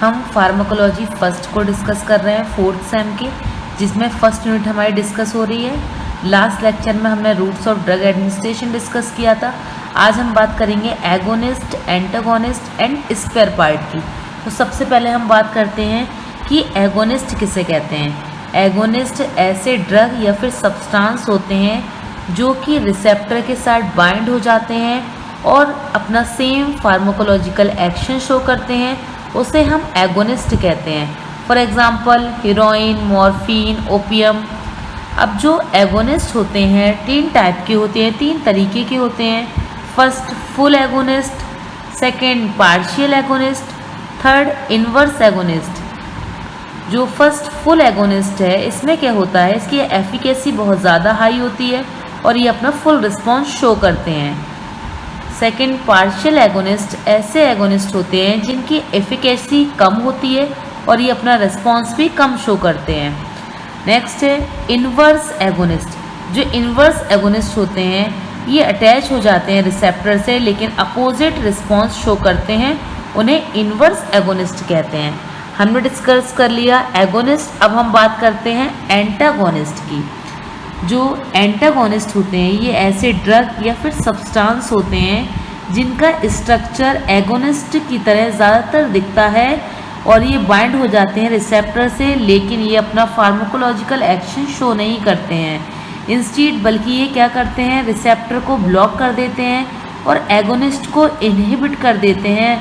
हम pharmacology first को discuss कर रहे हैं फोर्थ सेम के, जिसमें फर्स्ट यूनिट हमारी डिस्कस हो रही है। लास्ट लेक्चर में हमने routes of drug administration discuss किया था। आज हम बात करेंगे agonist, antagonist and spare part की। तो सबसे पहले हम बात करते हैं कि एगोनिस्ट किसे कहते हैं। एगोनिस्ट ऐसे ड्रग या फिर सब्सटेंस होते हैं जो कि रिसेप्टर के साथ बाइंड हो जाते हैं और अपना सेम फार्माकोलॉजिकल एक्शन शो करते हैं, उसे हम एगोनिस्ट कहते हैं। For example heroine, morphine, opium. अब जो एगोनिस्ट होते हैं 3 टाइप के होते हैं, 3 तरीके के होते हैं। First full agonist, second partial agonist, third inverse agonist. जो फर्स्ट फुल एगोनिस्ट है, इसमें क्या होता है, इसकी एफिकेसी बहुत ज़्यादा हाई होती है और ये अपना फुल रिस्पॉन्स शो करते हैं। सेकेंड पार्शियल एगोनिस्ट ऐसे एगोनिस्ट होते हैं जिनकी एफिकेसी कम होती है और ये अपना रिस्पॉन्स भी कम शो करते हैं। नेक्स्ट है इन्वर्स एगोनिस्ट। जो इन्वर्स एगोनिस्ट होते हैं ये अटैच हो जाते हैं रिसेप्टर से लेकिन अपोजिट रिस्पॉन्स शो करते हैं, उन्हें इन्वर्स एगोनिस्ट कहते हैं। हमने डिस्कस कर लिया एगोनिस्ट। अब हम बात करते हैं एंटागोनिस्ट की। जो एंटागोनिस्ट होते हैं ये ऐसे ड्रग या फिर सब्सटेंस होते हैं जिनका स्ट्रक्चर एगोनिस्ट की तरह ज़्यादातर दिखता है और ये बाइंड हो जाते हैं रिसेप्टर से, लेकिन ये अपना फार्माकोलॉजिकल एक्शन शो नहीं करते हैं। इंस्टीड बल्कि ये क्या करते हैं, रिसेप्टर को ब्लॉक कर देते हैं और एगोनिस्ट को इनहिबिट कर देते हैं,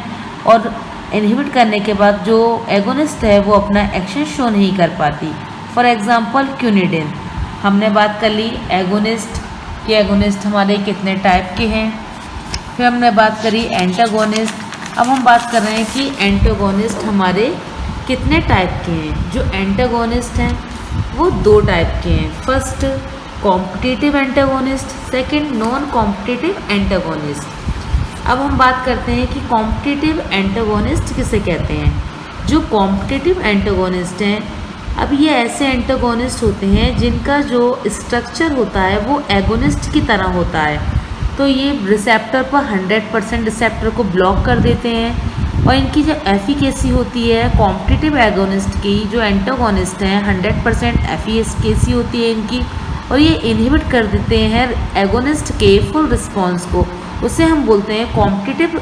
और इनहिबिट करने के बाद जो एगोनिस्ट है वो अपना एक्शन शो नहीं कर पाती। For example quinidine. हमने बात कर ली एगोनिस्ट कि एगोनिस्ट हमारे कितने टाइप के हैं। फिर हमने बात करी एंटागोनिस्ट। अब हम बात कर रहे हैं कि एंटागोनिस्ट हमारे कितने टाइप के हैं। जो एंटागोनिस्ट हैं वो 2 टाइप के हैं। First competitive antagonist, second non competitive antagonist. अब हम बात करते हैं कि कॉम्पिटिटिव एंटागोनिस्ट किसे कहते हैं। जो कॉम्पिटिटिव एंटागोनिस्ट हैं, अब ये ऐसे एंटागोनिस्ट होते हैं जिनका जो स्ट्रक्चर होता है वो एगोनिस्ट की तरह होता है। तो ये रिसेप्टर पर 100% रिसेप्टर को ब्लॉक कर देते हैं और इनकी जो एफिकेसी होती है कॉम्पिटिटिव एगोनिस्ट की, जो एंटागोनिस्ट हैं 100% एफिकेसी होती है इनकी, और ये इनहिबिट कर देते हैं एगोनिस्ट के फुल रिस्पॉन्स को। उसे हम बोलते हैं कॉम्पिटिटिव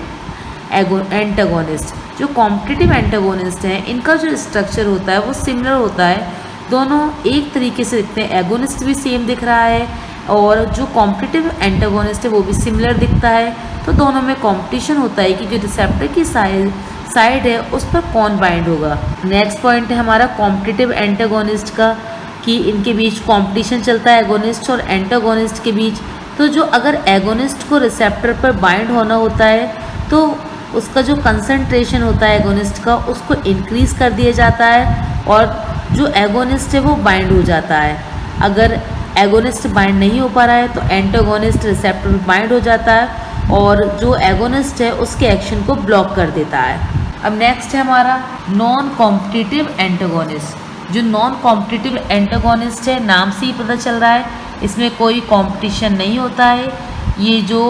एंटागोनिस्ट। जो कॉम्पिटिटिव एंटागोनिस्ट हैं इनका जो स्ट्रक्चर होता है वो सिमिलर होता है, दोनों एक तरीके से दिखते हैं। एगोनिस्ट भी सेम दिख रहा है और जो कॉम्पिटिटिव एंटागोनिस्ट है वो भी सिमिलर दिखता है। तो दोनों में कंपटीशन होता है कि जो रिसेप्टर की साइड है उस पर कौन बाइंड होगा। नेक्स्ट पॉइंट है हमारा कॉम्पिटिटिव एंटागोनिस्ट का, कि इनके बीच कंपटीशन चलता है एगोनिस्ट और एंटागोनिस्ट के बीच। तो जो अगर एगोनिस्ट को रिसेप्टर पर बाइंड होना होता है तो उसका जो कंसंट्रेशन होता है एगोनिस्ट का उसको इंक्रीज़ कर दिया जाता है और जो एगोनिस्ट है वो बाइंड हो जाता है। अगर एगोनिस्ट बाइंड नहीं हो पा रहा है तो एंटागोनिस्ट रिसेप्टर पर बाइंड हो जाता है और जो एगोनिस्ट है उसके एक्शन को ब्लॉक कर देता है। अब नेक्स्ट है हमारा नॉन कॉम्पिटिटिव एंटागोनिस्ट। जो नॉन कॉम्पिटिटिव एंटागोनिस्ट है, नाम से ही पता चल रहा है इसमें कोई कंपटीशन नहीं होता है। ये जो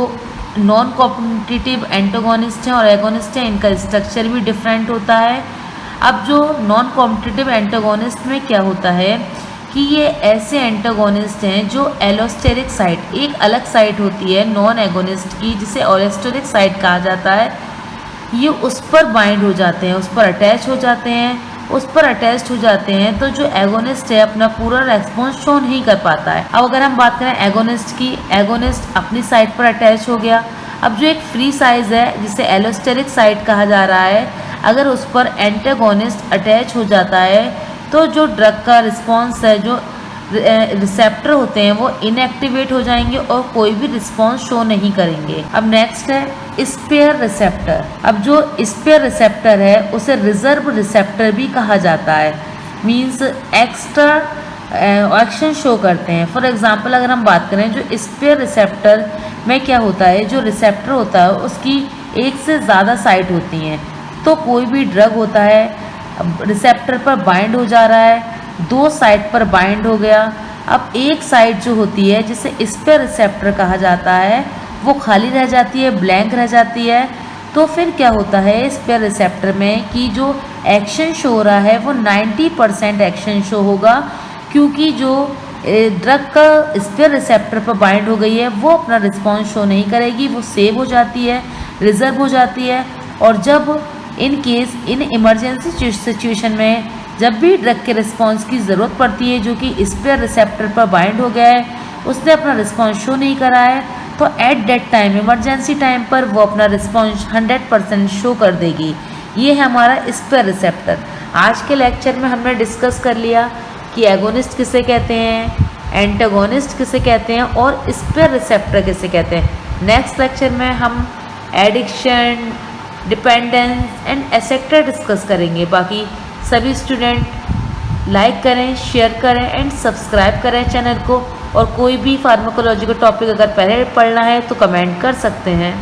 नॉन कॉम्पिटिटिव एंटागोनिस्ट हैं और एगोनिस्ट हैं इनका स्ट्रक्चर भी डिफरेंट होता है। अब जो नॉन कॉम्पिटिटिव एंटागोनिस्ट में क्या होता है कि ये ऐसे एंटागोनिस्ट हैं जो एलोस्टेरिक साइट, एक अलग साइट होती है नॉन एगोनिस्ट की जिसे एलोस्टेरिक साइट कहा जाता है, ये उस पर बाइंड हो जाते हैं, उस पर अटैच हो जाते हैं। उस पर अटैच्ड हो जाते हैं तो जो एगोनिस्ट है अपना पूरा रेस्पॉन्स शो नहीं कर पाता है। अब अगर हम बात करें एगोनिस्ट की, एगोनिस्ट अपनी साइड पर अटैच हो गया। अब जो एक फ्री साइज है जिसे एलोस्टेरिक साइट कहा जा रहा है, अगर उस पर एंटागोनिस्ट अटैच हो जाता है तो जो ड्रग का रिस्पॉन्स है, जो रिसेप्टर होते हैं वो इनएक्टिवेट हो जाएंगे और कोई भी रिस्पॉन्स शो नहीं करेंगे। अब नेक्स्ट है स्पेयर रिसेप्टर। अब जो स्पेयर रिसेप्टर है उसे रिजर्व रिसेप्टर भी कहा जाता है, मींस एक्स्ट्रा एक्शन शो करते हैं। फॉर एग्जांपल अगर हम बात करें जो स्पेयर रिसेप्टर में क्या होता है, जो रिसेप्टर होता है उसकी एक से ज़्यादा साइट होती हैं। तो कोई भी ड्रग होता है रिसेप्टर पर बाइंड हो जा रहा है, 2 साइड पर बाइंड हो गया। अब एक साइड जो होती है जिसे स्पेयर रिसेप्टर कहा जाता है वो खाली रह जाती है, ब्लैंक रह जाती है। तो फिर क्या होता है स्पेयर रिसेप्टर में कि जो एक्शन शो हो रहा है वो 90% एक्शन शो होगा, क्योंकि जो ड्रग का स्पेयर रिसेप्टर पर बाइंड हो गई है वो अपना रिस्पॉन्स शो नहीं करेगी, वो सेव हो जाती है, रिजर्व हो जाती है। और जब in case in emergency situation में जब भी ड्रग के रिस्पॉन्स की ज़रूरत पड़ती है जो कि स्पेयर रिसेप्टर पर बाइंड हो गया है, उसने अपना रिस्पॉन्स शो नहीं करा है, तो at that time emergency time पर वो अपना रिस्पॉन्स 100% शो कर देगी। ये है हमारा स्पेयर रिसेप्टर। आज के लेक्चर में हमने डिस्कस कर लिया कि एगोनिस्ट किसे कहते हैं, एंटागोनिस्ट किसे कहते हैं और स्पेयर रिसेप्टर किसे कहते हैं। नेक्स्ट लेक्चर में हम एडिक्शन, डिपेंडेंस एंड एसेक्टर डिस्कस करेंगे। बाकी सभी स्टूडेंट लाइक करें, शेयर करें एंड सब्सक्राइब करें चैनल को। और कोई भी फार्माकोलॉजी का टॉपिक अगर पहले पढ़ना है तो कमेंट कर सकते हैं।